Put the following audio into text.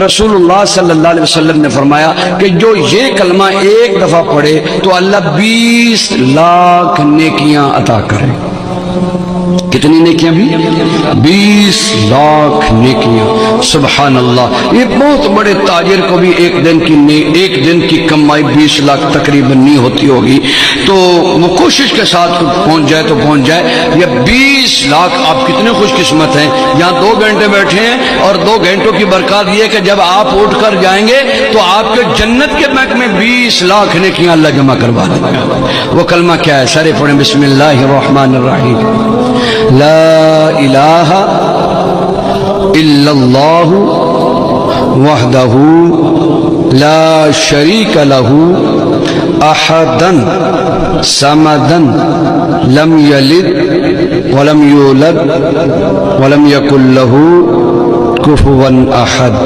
रसूलुल्लाह सल्लल्लाहु अलैहि वसल्लम ने फरमाया कि जो ये कलमा एक दफा पढ़े तो अल्लाह 20 लाख नेकियां अता करे। कितनी नेकियां भी? 20 लाख नेकियां। सुभान अल्लाह। ये बहुत बड़े ताजिर को भी एक दिन की कमाई 20 लाख तकरीबन नहीं होती होगी, तो वो कोशिश के साथ पहुंच जाए तो पहुंच जाए। ये 20 लाख, आप कितने खुशकिस्मत हैं। यहाँ 2 घंटे बैठे हैं और 2 घंटों की बरकत ये कि जब आप उठ कर जाएंगे तो आपके जन्नत के बैंक में 20 लाख नेकियां अल्लाह जमा करवा देगा। वो कलमा क्या है? सारे पढ़ें। बिस्मिल्लाहिर रहमानिर रहीम। ला इलाहा इल्लल्लाहु वहदहु ला शरीक लहू अहदन समदन लम यलिद वलम यूलद वलम यकुल लहू कुफुवन अहद।